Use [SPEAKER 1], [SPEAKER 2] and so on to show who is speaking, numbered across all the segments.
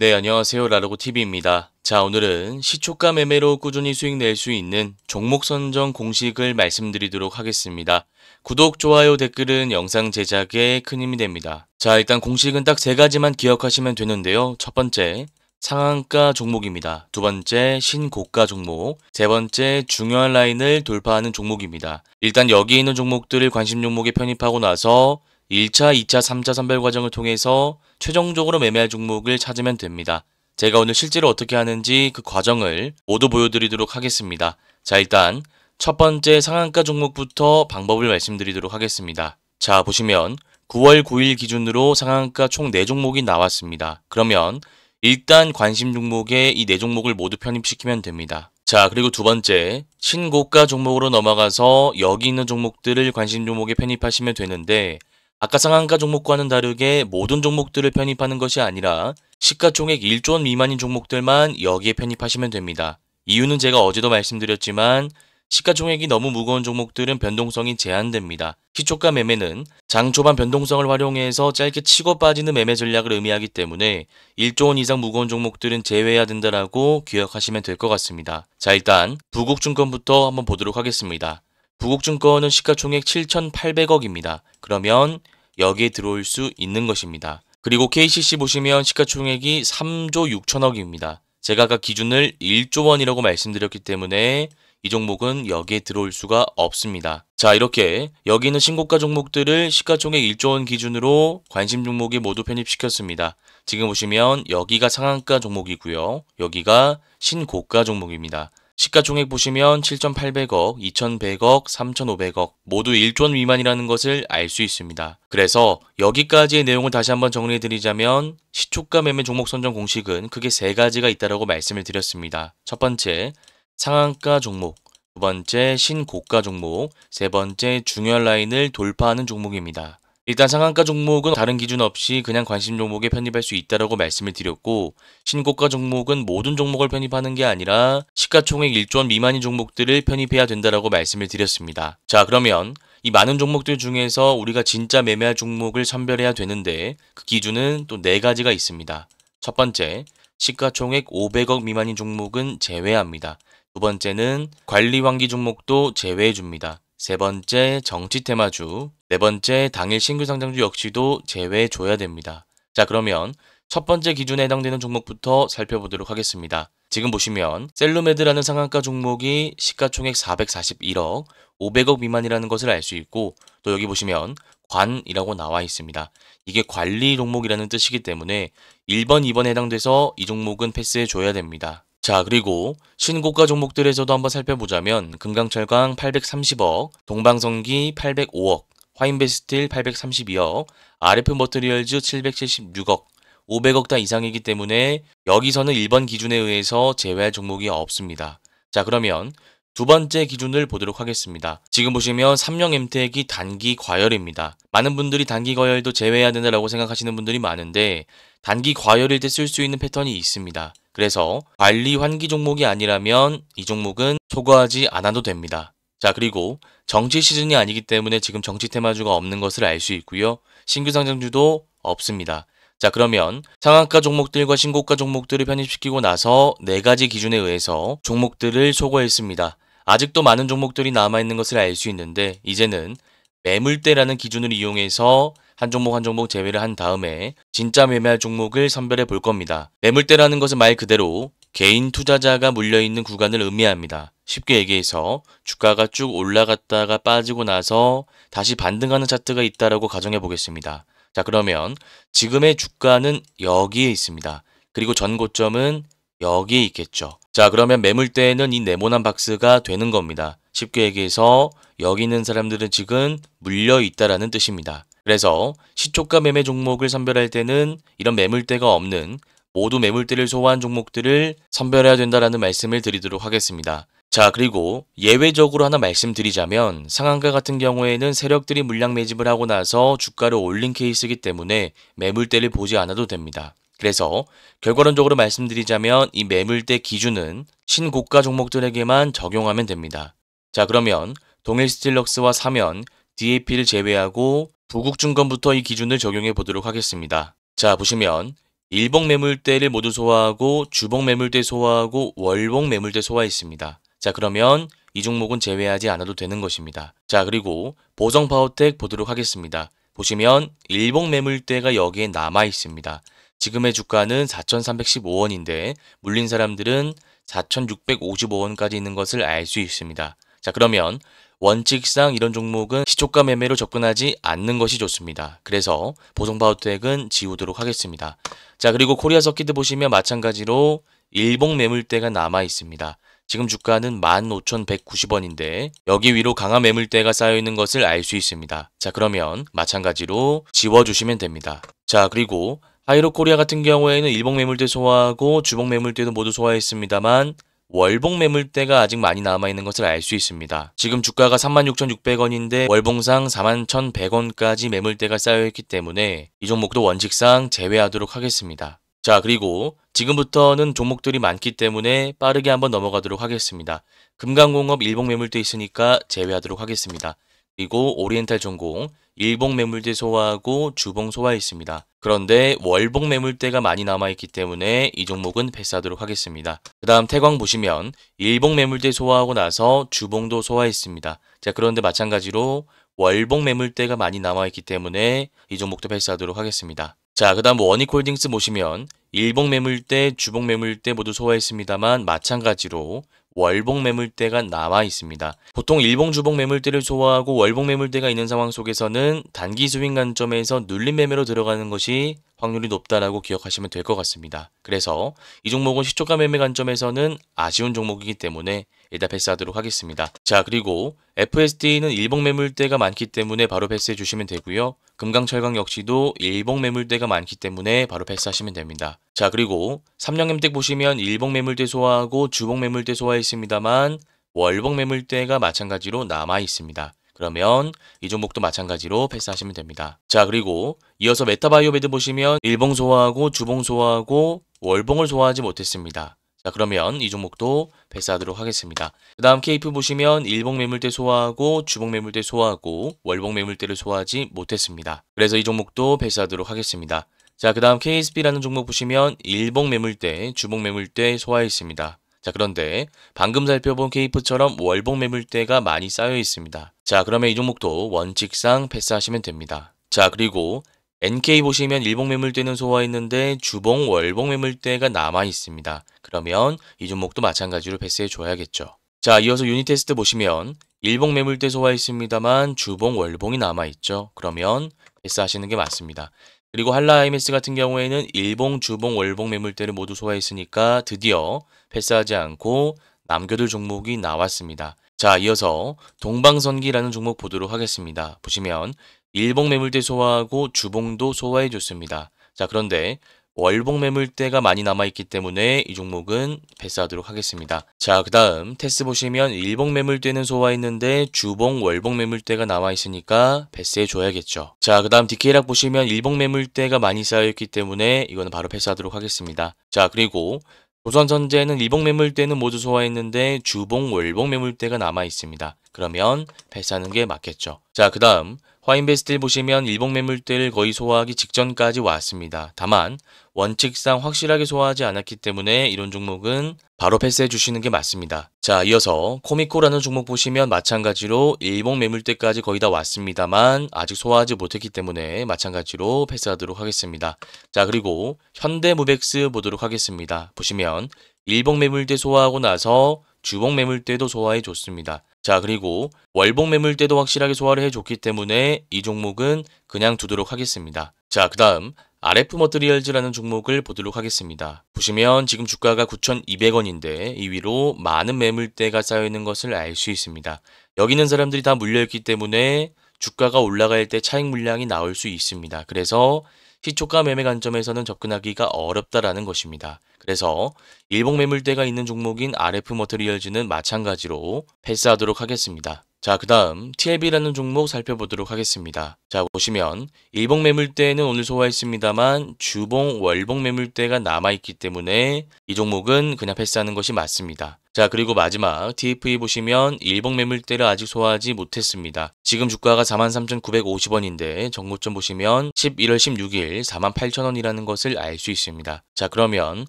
[SPEAKER 1] 네, 안녕하세요. 라르고TV입니다. 자, 오늘은 시초가 매매로 꾸준히 수익 낼 수 있는 종목 선정 공식을 말씀드리도록 하겠습니다. 구독, 좋아요, 댓글은 영상 제작에 큰 힘이 됩니다. 자, 일단 공식은 딱 세 가지만 기억하시면 되는데요. 첫 번째, 상한가 종목입니다. 두 번째, 신고가 종목. 세 번째, 중요한 라인을 돌파하는 종목입니다. 일단 여기 있는 종목들을 관심 종목에 편입하고 나서 1차, 2차, 3차 선별 과정을 통해서 최종적으로 매매할 종목을 찾으면 됩니다. 제가 오늘 실제로 어떻게 하는지 그 과정을 모두 보여드리도록 하겠습니다. 자, 일단 첫 번째 상한가 종목부터 방법을 말씀드리도록 하겠습니다. 자, 보시면 9월 9일 기준으로 상한가 총 4종목이 나왔습니다. 그러면 일단 관심 종목에 이 4종목을 모두 편입시키면 됩니다. 자, 그리고 두 번째, 신고가 종목으로 넘어가서 여기 있는 종목들을 관심 종목에 편입하시면 되는데, 아까 상한가 종목과는 다르게 모든 종목들을 편입하는 것이 아니라 시가총액 1조 원 미만인 종목들만 여기에 편입하시면 됩니다. 이유는 제가 어제도 말씀드렸지만 시가총액이 너무 무거운 종목들은 변동성이 제한됩니다. 시초가 매매는 장 초반 변동성을 활용해서 짧게 치고 빠지는 매매 전략을 의미하기 때문에 1조 원 이상 무거운 종목들은 제외해야 된다라고 기억하시면 될 것 같습니다. 자, 일단 부국증권부터 한번 보도록 하겠습니다. 부국증권은 시가총액 7,800억입니다. 그러면 여기에 들어올 수 있는 것입니다. 그리고 KCC 보시면 시가총액이 3조 6천억입니다. 제가 아까 기준을 1조 원이라고 말씀드렸기 때문에 이 종목은 여기에 들어올 수가 없습니다. 자, 이렇게 여기 있는 신고가 종목들을 시가총액 1조 원 기준으로 관심 종목에 모두 편입시켰습니다. 지금 보시면 여기가 상한가 종목이고요. 여기가 신고가 종목입니다. 시가총액 보시면 7,800억, 2,100억, 3,500억 모두 1조 원 미만이라는 것을 알 수 있습니다. 그래서 여기까지의 내용을 다시 한번 정리해드리자면 시초가 매매 종목 선정 공식은 크게 세 가지가 있다고 말씀을 드렸습니다. 첫 번째, 상한가 종목, 두 번째, 신고가 종목, 세 번째, 중요한 라인을 돌파하는 종목입니다. 일단 상한가 종목은 다른 기준 없이 그냥 관심 종목에 편입할 수 있다고 말씀을 드렸고, 신고가 종목은 모든 종목을 편입하는 게 아니라 시가총액 1조 원 미만인 종목들을 편입해야 된다고 말씀을 드렸습니다. 자, 그러면 이 많은 종목들 중에서 우리가 진짜 매매할 종목을 선별해야 되는데 그 기준은 또 4가지가 있습니다. 첫 번째, 시가총액 500억 미만인 종목은 제외합니다. 두 번째는 관리환기 종목도 제외해 줍니다. 세 번째, 정치 테마주. 네 번째, 당일 신규 상장주 역시도 제외해 줘야 됩니다. 자, 그러면 첫 번째 기준에 해당되는 종목부터 살펴보도록 하겠습니다. 지금 보시면 셀루메드라는 상한가 종목이 시가총액 441억, 500억 미만이라는 것을 알 수 있고, 또 여기 보시면 관이라고 나와 있습니다. 이게 관리 종목이라는 뜻이기 때문에 1번, 2번에 해당돼서 이 종목은 패스해 줘야 됩니다. 자, 그리고 신고가 종목들에서도 한번 살펴보자면 금강철강 830억, 동방성기 805억, 화인베스틸 832억, RF머트리얼즈 776억, 500억 다 이상이기 때문에 여기서는 1번 기준에 의해서 제외할 종목이 없습니다. 자, 그러면 두 번째 기준을 보도록 하겠습니다. 지금 보시면 삼성엠텍이 단기 과열입니다. 많은 분들이 단기 과열도 제외해야 된다고 생각하시는 분들이 많은데 단기 과열일 때 쓸 수 있는 패턴이 있습니다. 그래서 관리 환기 종목이 아니라면 이 종목은 초과하지 않아도 됩니다. 자, 그리고 정치 시즌이 아니기 때문에 지금 정치 테마주가 없는 것을 알 수 있고요. 신규 상장주도 없습니다. 자, 그러면 상한가 종목들과 신고가 종목들을 편입시키고 나서 4가지 기준에 의해서 종목들을 소거했습니다. 아직도 많은 종목들이 남아있는 것을 알 수 있는데 이제는 매물대라는 기준을 이용해서 한 종목 한 종목 제외를 한 다음에 진짜 매매할 종목을 선별해 볼 겁니다. 매물대라는 것은 말 그대로 개인 투자자가 물려있는 구간을 의미합니다. 쉽게 얘기해서 주가가 쭉 올라갔다가 빠지고 나서 다시 반등하는 차트가 있다고 가정해 보겠습니다. 자, 그러면 지금의 주가는 여기에 있습니다. 그리고 전 고점은 여기에 있겠죠. 자, 그러면 매물대에는 이 네모난 박스가 되는 겁니다. 쉽게 얘기해서 여기 있는 사람들은 지금 물려 있다라는 뜻입니다. 그래서 시초가 매매 종목을 선별할 때는 이런 매물대가 없는 모두 매물대를 소화한 종목들을 선별해야 된다라는 말씀을 드리도록 하겠습니다. 자, 그리고 예외적으로 하나 말씀드리자면 상한가 같은 경우에는 세력들이 물량 매집을 하고 나서 주가를 올린 케이스이기 때문에 매물대를 보지 않아도 됩니다. 그래서 결과론적으로 말씀드리자면 이 매물대 기준은 신고가 종목들에게만 적용하면 됩니다. 자, 그러면 동일스틸럭스와 사면, DAP를 제외하고 부국증권부터 이 기준을 적용해 보도록 하겠습니다. 자, 보시면 일봉 매물대를 모두 소화하고 주봉 매물대 소화하고 월봉 매물대 소화했습니다. 자, 그러면 이 종목은 제외하지 않아도 되는 것입니다. 자, 그리고 보성파워텍 보도록 하겠습니다. 보시면 일봉 매물대가 여기에 남아 있습니다. 지금의 주가는 4,315원인데 물린 사람들은 4,655원까지 있는 것을 알 수 있습니다. 자, 그러면 원칙상 이런 종목은 시초가 매매로 접근하지 않는 것이 좋습니다. 그래서 보성파워텍은 지우도록 하겠습니다. 자, 그리고 코리아 서킷 보시면 마찬가지로 일봉 매물대가 남아 있습니다. 지금 주가는 15,190원인데 여기 위로 강한 매물대가 쌓여 있는 것을 알 수 있습니다. 자, 그러면 마찬가지로 지워주시면 됩니다. 자, 그리고 하이로 코리아 같은 경우에는 일봉 매물대 소화하고 주봉 매물대도 모두 소화했습니다만 월봉 매물대가 아직 많이 남아있는 것을 알 수 있습니다. 지금 주가가 36,600원인데 월봉상 41,100원까지 매물대가 쌓여있기 때문에 이 종목도 원칙상 제외하도록 하겠습니다. 자, 그리고 지금부터는 종목들이 많기 때문에 빠르게 한번 넘어가도록 하겠습니다. 금강공업 일봉 매물대 있으니까 제외하도록 하겠습니다. 그리고 오리엔탈 전공 일봉 매물대 소화하고 주봉 소화했습니다. 그런데 월봉 매물대가 많이 남아있기 때문에 이 종목은 패스하도록 하겠습니다. 그 다음 태광 보시면 일봉 매물대 소화하고 나서 주봉도 소화했습니다. 자, 그런데 마찬가지로 월봉 매물대가 많이 남아있기 때문에 이 종목도 패스하도록 하겠습니다. 자, 그 다음 원익홀딩스 보시면 일봉 매물대, 주봉 매물대 모두 소화했습니다만 마찬가지로 월봉 매물대가 남아 있습니다. 보통 일봉, 주봉 매물대를 소화하고 월봉 매물대가 있는 상황 속에서는 단기 스윙 관점에서 눌림 매매로 들어가는 것이 확률이 높다라고 기억하시면 될 것 같습니다. 그래서 이 종목은 시초가 매매 관점에서는 아쉬운 종목이기 때문에 일단 패스하도록 하겠습니다. 자, 그리고 FSD는 일봉 매물대가 많기 때문에 바로 패스해 주시면 되고요. 금강철강 역시도 일봉 매물대가 많기 때문에 바로 패스하시면 됩니다. 자, 그리고 삼성엠텍 보시면 일봉 매물대 소화하고 주봉 매물대 소화했습니다만 월봉 매물대가 마찬가지로 남아 있습니다. 그러면 이 종목도 마찬가지로 패스하시면 됩니다. 자, 그리고 이어서 메타바이오메드 보시면 일봉 소화하고 주봉 소화하고 월봉을 소화하지 못했습니다. 자, 그러면 이 종목도 패스하도록 하겠습니다. 그 다음 케이프 보시면 일봉 매물대 소화하고 주봉 매물대 소화하고 월봉 매물대를 소화하지 못했습니다. 그래서 이 종목도 패스하도록 하겠습니다. 자, 그 다음 KSB라는 종목 보시면 일봉 매물대, 주봉 매물대 소화했습니다. 자, 그런데 방금 살펴본 케이프처럼 월봉 매물대가 많이 쌓여 있습니다. 자, 그러면 이 종목도 원칙상 패스하시면 됩니다. 자, 그리고 NK 보시면 일봉 매물대는 소화했는데 주봉, 월봉 매물대가 남아 있습니다. 그러면 이 종목도 마찬가지로 패스해 줘야겠죠. 자, 이어서 유니테스트 보시면 일봉 매물대 소화했습니다만 주봉, 월봉이 남아 있죠. 그러면 패스하시는 게 맞습니다. 그리고 한라IMS 같은 경우에는 일봉, 주봉, 월봉 매물대를 모두 소화했으니까 드디어 패스하지 않고 남겨둘 종목이 나왔습니다. 자, 이어서 동방선기라는 종목 보도록 하겠습니다. 보시면 일봉 매물대 소화하고 주봉도 소화해줬습니다. 자, 그런데 월봉 매물대가 많이 남아있기 때문에 이 종목은 패스하도록 하겠습니다. 자, 그 다음 테스 보시면 일봉 매물대는 소화했는데 주봉, 월봉 매물대가 남아있으니까 패스해줘야겠죠. 자, 그 다음 디케이락 보시면 일봉 매물대가 많이 쌓여있기 때문에 이거는 바로 패스하도록 하겠습니다. 자, 그리고 조선전자는 일봉 매물대는 모두 소화했는데 주봉, 월봉 매물대가 남아있습니다. 그러면 패스하는 게 맞겠죠. 자, 그 다음 화인베스트를 보시면 일봉 매물대를 거의 소화하기 직전까지 왔습니다. 다만 원칙상 확실하게 소화하지 않았기 때문에 이런 종목은 바로 패스해 주시는 게 맞습니다. 자, 이어서 코미코라는 종목 보시면 마찬가지로 일봉 매물대까지 거의 다 왔습니다만 아직 소화하지 못했기 때문에 마찬가지로 패스하도록 하겠습니다. 자, 그리고 현대무벡스 보도록 하겠습니다. 보시면 일봉 매물대 소화하고 나서 주봉 매물대도 소화해 줬습니다. 자, 그리고 월봉 매물대도 확실하게 소화를 해줬기 때문에 이 종목은 그냥 두도록 하겠습니다. 자, 그 다음 RF 머트리얼즈라는 종목을 보도록 하겠습니다. 보시면 지금 주가가 9,200원인데 이 위로 많은 매물대가 쌓여있는 것을 알 수 있습니다. 여기 있는 사람들이 다 물려있기 때문에 주가가 올라갈 때 차익 물량이 나올 수 있습니다. 그래서 시초가 매매 관점에서는 접근하기가 어렵다라는 것입니다. 그래서 일봉 매물대가 있는 종목인 RF 머트리얼즈는 마찬가지로 패스하도록 하겠습니다. 자, 그 다음 TLB라는 종목 살펴보도록 하겠습니다. 자, 보시면 일봉 매물대는 오늘 소화했습니다만 주봉, 월봉 매물대가 남아있기 때문에 이 종목은 그냥 패스하는 것이 맞습니다. 자, 그리고 마지막 TFE 보시면 일봉 매물대를 아직 소화하지 못했습니다. 지금 주가가 43,950원인데 정고점 보시면 11월 16일 48,000원이라는 것을 알 수 있습니다. 자, 그러면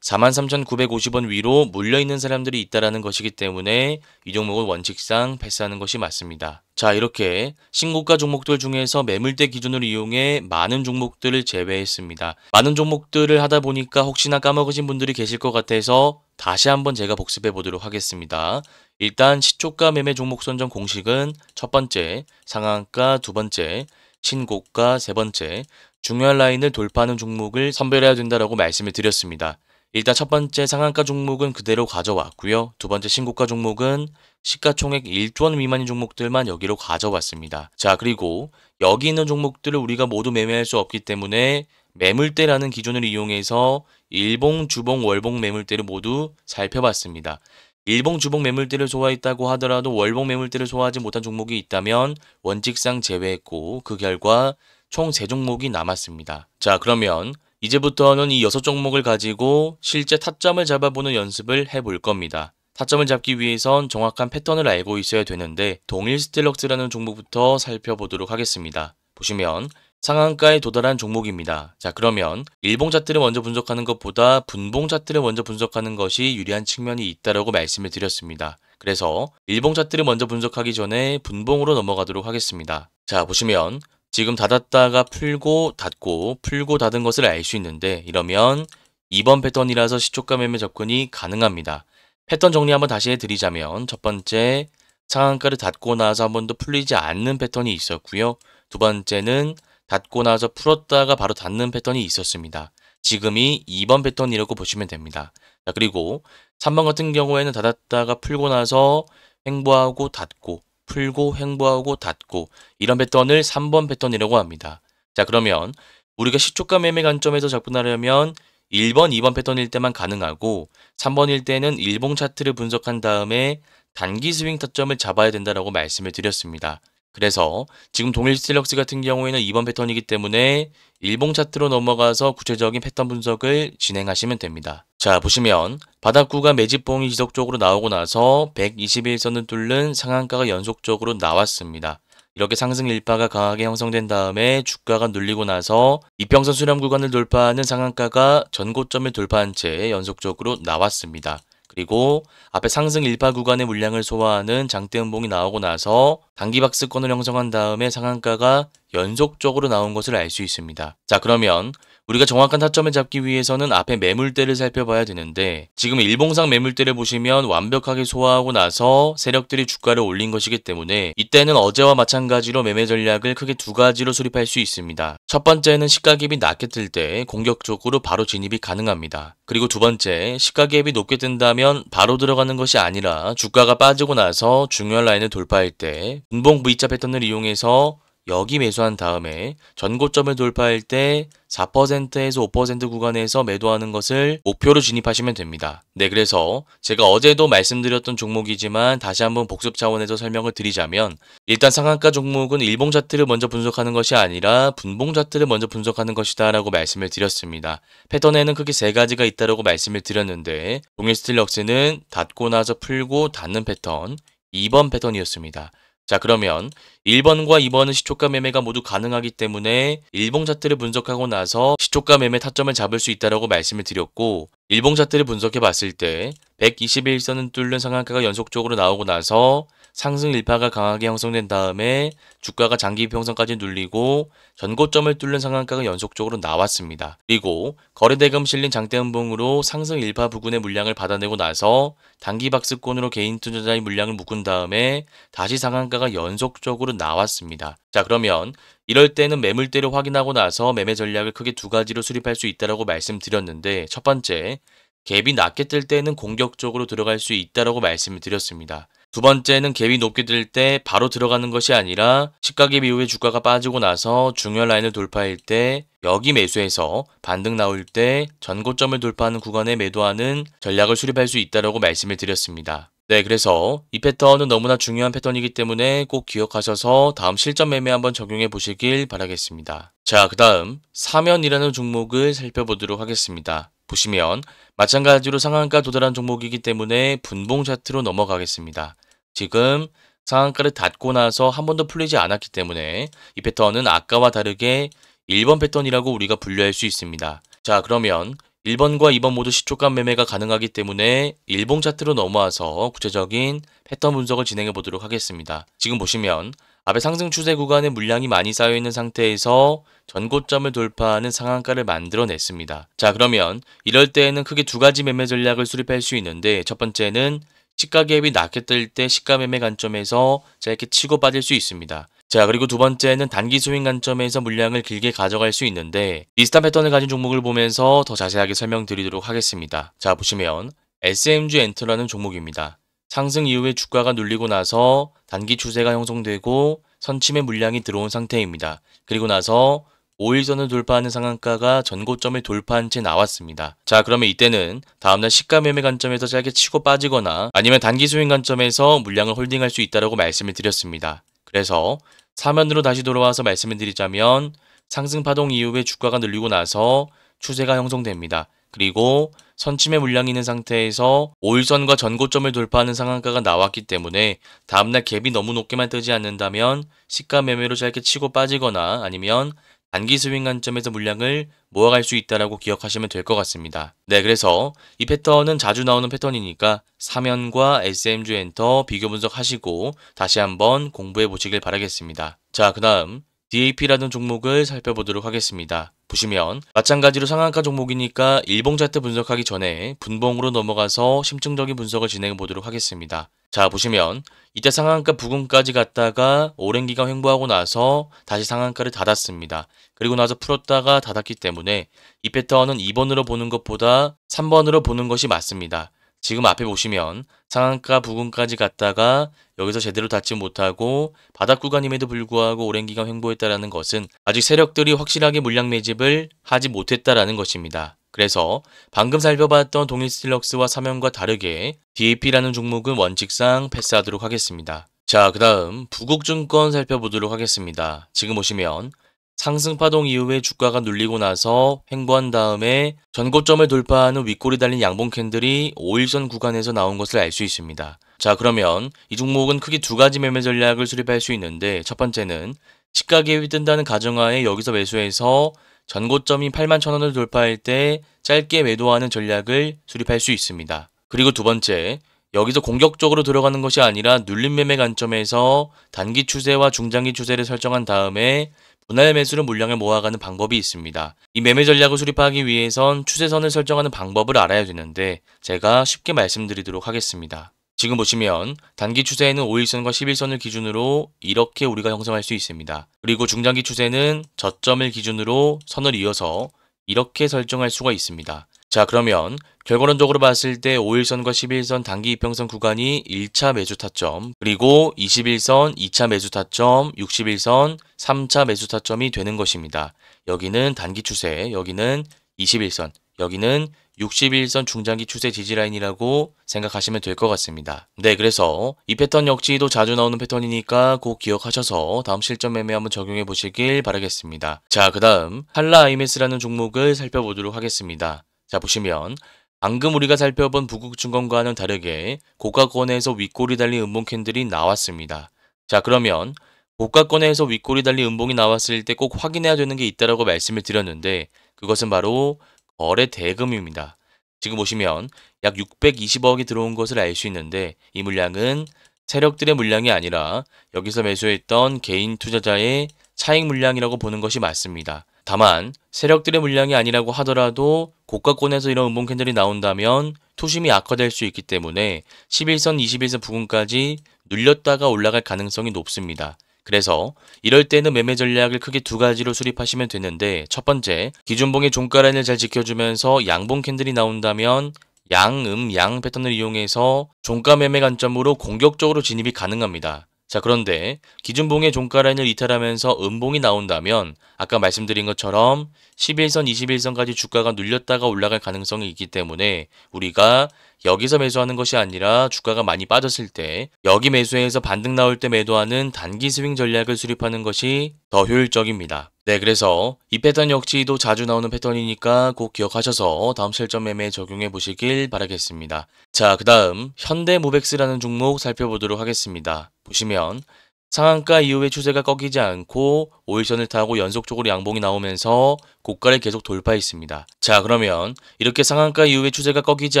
[SPEAKER 1] 43,950원 위로 물려있는 사람들이 있다라는 것이기 때문에 이 종목은 원칙상 패스하는 것이 맞습니다. 자, 이렇게 신고가 종목들 중에서 매물대 기준으로 이용해 많은 종목들을 제외했습니다. 많은 종목들을 하다 보니까 혹시나 까먹으신 분들이 계실 것 같아서 다시 한번 제가 복습해 보도록 하겠습니다. 일단 시초가 매매 종목 선정 공식은 첫 번째, 상한가 두 번째, 신고가 세 번째, 중요한 라인을 돌파하는 종목을 선별해야 된다라고 말씀을 드렸습니다. 일단 첫 번째 상한가 종목은 그대로 가져왔고요. 두 번째 신고가 종목은 시가총액 1조 원 미만인 종목들만 여기로 가져왔습니다. 자, 그리고 여기 있는 종목들을 우리가 모두 매매할 수 없기 때문에 매물대라는 기준을 이용해서 일봉, 주봉, 월봉 매물대를 모두 살펴봤습니다. 일봉, 주봉 매물대를 소화했다고 하더라도 월봉 매물대를 소화하지 못한 종목이 있다면 원칙상 제외했고 그 결과 총 3종목이 남았습니다. 자, 그러면 이제부터는 이 6종목을 가지고 실제 타점을 잡아보는 연습을 해볼 겁니다. 타점을 잡기 위해선 정확한 패턴을 알고 있어야 되는데 동일 스틸럭스라는 종목부터 살펴보도록 하겠습니다. 보시면 상한가에 도달한 종목입니다. 자, 그러면 일봉 차트를 먼저 분석하는 것보다 분봉 차트를 먼저 분석하는 것이 유리한 측면이 있다라고 말씀을 드렸습니다. 그래서 일봉 차트를 먼저 분석하기 전에 분봉으로 넘어가도록 하겠습니다. 자, 보시면 지금 닫았다가 풀고 닫고 풀고 닫은 것을 알 수 있는데 이러면 2번 패턴이라서 시초가 매매 접근이 가능합니다. 패턴 정리 한번 다시 해드리자면 첫 번째 상한가를 닫고 나서 한 번도 풀리지 않는 패턴이 있었고요. 두 번째는 닫고 나서 풀었다가 바로 닫는 패턴이 있었습니다. 지금이 2번 패턴이라고 보시면 됩니다. 자, 그리고 3번 같은 경우에는 닫았다가 풀고 나서 횡보하고 닫고 풀고 횡보하고 닫고 이런 패턴을 3번 패턴이라고 합니다. 자, 그러면 우리가 시초가 매매 관점에서 접근하려면 1번, 2번 패턴일 때만 가능하고 3번일 때는 일봉 차트를 분석한 다음에 단기 스윙 타점을 잡아야 된다라고 말씀을 드렸습니다. 그래서 지금 동일 스틸럭스 같은 경우에는 2번 패턴이기 때문에 일봉 차트로 넘어가서 구체적인 패턴 분석을 진행하시면 됩니다. 자, 보시면 바닥 구간 매집봉이 지속적으로 나오고 나서 121선을 뚫는 상한가가 연속적으로 나왔습니다. 이렇게 상승 일파가 강하게 형성된 다음에 주가가 눌리고 나서 이평선 수렴 구간을 돌파하는 상한가가 전고점을 돌파한 채 연속적으로 나왔습니다. 그리고 앞에 상승 일파 구간의 물량을 소화하는 장대 음봉이 나오고 나서 단기 박스권을 형성한 다음에 상한가가 연속적으로 나온 것을 알 수 있습니다. 자, 그러면 우리가 정확한 타점을 잡기 위해서는 앞에 매물대를 살펴봐야 되는데 지금 일봉상 매물대를 보시면 완벽하게 소화하고 나서 세력들이 주가를 올린 것이기 때문에 이때는 어제와 마찬가지로 매매 전략을 크게 두 가지로 수립할 수 있습니다. 첫 번째는 시가갭이 낮게 뜰 때 공격적으로 바로 진입이 가능합니다. 그리고 두 번째, 시가갭이 높게 뜬다면 바로 들어가는 것이 아니라 주가가 빠지고 나서 중요한 라인을 돌파할 때 분봉 V자 패턴을 이용해서 여기 매수한 다음에 전고점을 돌파할 때 4%에서 5% 구간에서 매도하는 것을 목표로 진입하시면 됩니다. 네, 그래서 제가 어제도 말씀드렸던 종목이지만 다시 한번 복습 차원에서 설명을 드리자면 일단 상한가 종목은 일봉 차트를 먼저 분석하는 것이 아니라 분봉 차트를 먼저 분석하는 것이다 라고 말씀을 드렸습니다. 패턴에는 크게 세 가지가 있다고 말씀을 드렸는데 동일 스틸럭스는 닫고 나서 풀고 닫는 패턴 2번 패턴이었습니다. 자, 그러면 1번과 2번은 시초가 매매가 모두 가능하기 때문에 일봉 차트를 분석하고 나서 시초가 매매 타점을 잡을 수 있다고 말씀을 드렸고 일봉 차트를 분석해 봤을 때 121선은 뚫는 상한가가 연속적으로 나오고 나서 상승 일파가 강하게 형성된 다음에 주가가 장기 이평선까지 눌리고 전고점을 뚫는 상한가가 연속적으로 나왔습니다. 그리고 거래대금 실린 장대 음봉으로 상승 일파 부근의 물량을 받아내고 나서 단기 박스권으로 개인 투자자의 물량을 묶은 다음에 다시 상한가가 연속적으로 나왔습니다. 자, 그러면 이럴 때는 매물대를 확인하고 나서 매매 전략을 크게 두 가지로 수립할 수 있다고 말씀드렸는데 첫 번째, 갭이 낮게 뜰 때는 공격적으로 들어갈 수 있다고 말씀을 드렸습니다. 두 번째는 갭이 높게 뜰 때 바로 들어가는 것이 아니라 시가갭 이후에 주가가 빠지고 나서 중요한 라인을 돌파할 때 여기 매수해서 반등 나올 때 전고점을 돌파하는 구간에 매도하는 전략을 수립할 수 있다고 말씀을 드렸습니다. 네, 그래서 이 패턴은 너무나 중요한 패턴이기 때문에 꼭 기억하셔서 다음 실전 매매 한번 적용해 보시길 바라겠습니다. 자, 그 다음 사면이라는 종목을 살펴보도록 하겠습니다. 보시면 마찬가지로 상한가 도달한 종목이기 때문에 분봉 차트로 넘어가겠습니다. 지금 상한가를 닫고 나서 한 번도 풀리지 않았기 때문에 이 패턴은 아까와 다르게 1번 패턴이라고 우리가 분류할 수 있습니다. 자, 그러면 1번과 2번 모두 시초가 매매가 가능하기 때문에 일봉 차트로 넘어와서 구체적인 패턴 분석을 진행해 보도록 하겠습니다. 지금 보시면 앞에 상승 추세 구간에 물량이 많이 쌓여 있는 상태에서 전고점을 돌파하는 상한가를 만들어냈습니다. 자, 그러면 이럴 때에는 크게 두 가지 매매 전략을 수립할 수 있는데, 첫 번째는 시가 갭이 낮게 뜰 때 시가 매매 관점에서 짧게 치고 빠질 수 있습니다. 자, 그리고 두 번째는 단기 스윙 관점에서 물량을 길게 가져갈 수 있는데, 비슷한 패턴을 가진 종목을 보면서 더 자세하게 설명드리도록 하겠습니다. 자, 보시면 SMG 엔터라는 종목입니다. 상승 이후에 주가가 눌리고 나서 단기 추세가 형성되고 선침의 물량이 들어온 상태입니다. 그리고 나서 5일선을 돌파하는 상한가가 전고점을 돌파한 채 나왔습니다. 자, 그러면 이때는 다음날 시가 매매 관점에서 짧게 치고 빠지거나 아니면 단기 스윙 관점에서 물량을 홀딩할 수 있다고 말씀을 드렸습니다. 그래서 사면으로 다시 돌아와서 말씀을 드리자면 상승 파동 이후에 주가가 늘리고 나서 추세가 형성됩니다. 그리고 선침의 물량이 있는 상태에서 5일선과 전고점을 돌파하는 상한가가 나왔기 때문에 다음날 갭이 너무 높게만 뜨지 않는다면 시가 매매로 짧게 치고 빠지거나 아니면 단기 스윙 관점에서 물량을 모아갈 수 있다고 기억하시면 될 것 같습니다. 네, 그래서 이 패턴은 자주 나오는 패턴이니까 사면과 SMG 엔터 비교 분석하시고 다시 한번 공부해 보시길 바라겠습니다. 자, 그 다음 DAP라는 종목을 살펴보도록 하겠습니다. 보시면 마찬가지로 상한가 종목이니까 일봉 차트 분석하기 전에 분봉으로 넘어가서 심층적인 분석을 진행해 보도록 하겠습니다. 자, 보시면 이때 상한가 부근까지 갔다가 오랜 기간 횡보하고 나서 다시 상한가를 닫았습니다. 그리고 나서 풀었다가 닫았기 때문에 이 패턴은 2번으로 보는 것보다 3번으로 보는 것이 맞습니다. 지금 앞에 보시면 상한가 부근까지 갔다가 여기서 제대로 닫지 못하고 바닥 구간임에도 불구하고 오랜 기간 횡보했다라는 것은 아직 세력들이 확실하게 물량 매집을 하지 못했다라는 것입니다. 그래서 방금 살펴봤던 동일스틸럭스와 사면과 다르게 DAP라는 종목은 원칙상 패스하도록 하겠습니다. 자, 그 다음 부국증권 살펴보도록 하겠습니다. 지금 보시면 상승 파동 이후에 주가가 눌리고 나서 횡보한 다음에 전고점을 돌파하는 윗골이 달린 양봉 캔들이 5일선 구간에서 나온 것을 알 수 있습니다. 자, 그러면 이 종목은 크게 두 가지 매매 전략을 수립할 수 있는데, 첫 번째는 시가 갭이 뜬다는 가정하에 여기서 매수해서 전고점이 81,000원을 돌파할 때 짧게 매도하는 전략을 수립할 수 있습니다. 그리고 두 번째, 여기서 공격적으로 들어가는 것이 아니라 눌림 매매 관점에서 단기 추세와 중장기 추세를 설정한 다음에 분할 매수로 물량을 모아가는 방법이 있습니다. 이 매매 전략을 수립하기 위해선 추세선을 설정하는 방법을 알아야 되는데 제가 쉽게 말씀드리도록 하겠습니다. 지금 보시면 단기 추세에는 5일선과 11선을 기준으로 이렇게 우리가 형성할 수 있습니다. 그리고 중장기 추세는 저점을 기준으로 선을 이어서 이렇게 설정할 수가 있습니다. 자, 그러면 결과론적으로 봤을 때 5일선과 11선 단기 이평선 구간이 1차 매수 타점, 그리고 21선 2차 매수 타점, 61선 3차 매수 타점이 되는 것입니다. 여기는 단기 추세, 여기는 21선, 여기는 61선 중장기 추세 지지라인이라고 생각하시면 될 것 같습니다. 네, 그래서 이 패턴 역시도 자주 나오는 패턴이니까 꼭 기억하셔서 다음 실전 매매 한번 적용해 보시길 바라겠습니다. 자, 그 다음 한라 IMS라는 종목을 살펴보도록 하겠습니다. 자, 보시면 방금 우리가 살펴본 부국증권과는 다르게 고가권에서 윗골이 달린 음봉 캔들이 나왔습니다. 자, 그러면 고가권에서 윗골이 달린 음봉이 나왔을 때 꼭 확인해야 되는 게 있다라고 말씀을 드렸는데, 그것은 바로 거래 대금입니다. 지금 보시면 약 620억이 들어온 것을 알 수 있는데, 이 물량은 세력들의 물량이 아니라 여기서 매수했던 개인 투자자의 차익 물량이라고 보는 것이 맞습니다. 다만 세력들의 물량이 아니라고 하더라도 고가권에서 이런 음봉 캔들이 나온다면 투심이 악화될 수 있기 때문에 11선, 21선 부근까지 눌렸다가 올라갈 가능성이 높습니다. 그래서 이럴 때는 매매 전략을 크게 두 가지로 수립하시면 되는데, 첫 번째, 기준봉의 종가라인을 잘 지켜주면서 양봉 캔들이 나온다면 양 패턴을 이용해서 종가 매매 관점으로 공격적으로 진입이 가능합니다. 자, 그런데 기준봉의 종가 라인을 이탈하면서 음봉이 나온다면 아까 말씀드린 것처럼 11선, 21선까지 주가가 눌렸다가 올라갈 가능성이 있기 때문에 우리가 여기서 매수하는 것이 아니라 주가가 많이 빠졌을 때 여기 매수해서 반등 나올 때 매도하는 단기 스윙 전략을 수립하는 것이 더 효율적입니다. 네, 그래서 이 패턴 역시도 자주 나오는 패턴이니까 꼭 기억하셔서 다음 실전 매매에 적용해 보시길 바라겠습니다. 자, 그 다음 현대모백스라는 종목 살펴보도록 하겠습니다. 보시면 상한가 이후에 추세가 꺾이지 않고 5일선을 타고 연속적으로 양봉이 나오면서 고가를 계속 돌파했습니다. 자, 그러면 이렇게 상한가 이후에 추세가 꺾이지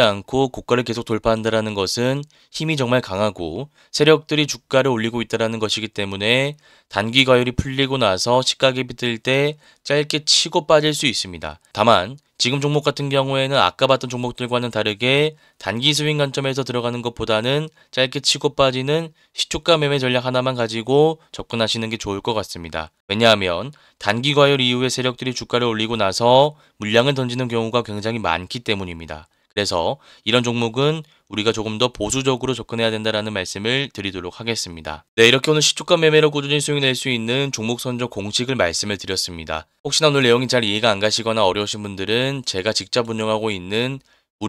[SPEAKER 1] 않고 고가를 계속 돌파한다는 것은 힘이 정말 강하고 세력들이 주가를 올리고 있다는 것이기 때문에 단기 과열이 풀리고 나서 시가갭이 뜰 때 짧게 치고 빠질 수 있습니다. 다만 지금 종목 같은 경우에는 아까 봤던 종목들과는 다르게 단기 스윙 관점에서 들어가는 것보다는 짧게 치고 빠지는 시초가 매매 전략 하나만 가지고 접근하시는 게 좋을 것 같습니다. 왜냐하면 단기 과열 이후에 세력들이 주가를 올리고 나서 물량을 던지는 경우가 굉장히 많기 때문입니다. 그래서 이런 종목은 우리가 조금 더 보수적으로 접근해야 된다는 말씀을 드리도록 하겠습니다. 네, 이렇게 오늘 시초가 매매로 꾸준히 수익 낼 수 있는 종목 선정 공식을 말씀을 드렸습니다. 혹시나 오늘 내용이 잘 이해가 안 가시거나 어려우신 분들은 제가 직접 운영하고 있는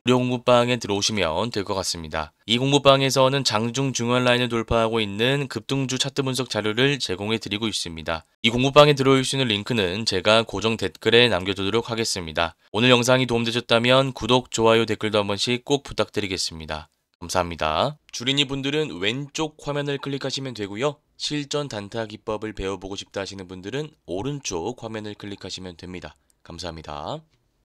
[SPEAKER 1] 무료 공부방에 들어오시면 될 것 같습니다. 이 공부방에서는 장중 중간 라인을 돌파하고 있는 급등주 차트 분석 자료를 제공해 드리고 있습니다. 이 공부방에 들어올 수 있는 링크는 제가 고정 댓글에 남겨두도록 하겠습니다. 오늘 영상이 도움되셨다면 구독, 좋아요, 댓글도 한 번씩 꼭 부탁드리겠습니다. 감사합니다. 주린이 분들은 왼쪽 화면을 클릭하시면 되고요. 실전 단타 기법을 배워보고 싶다 하시는 분들은 오른쪽 화면을 클릭하시면 됩니다. 감사합니다.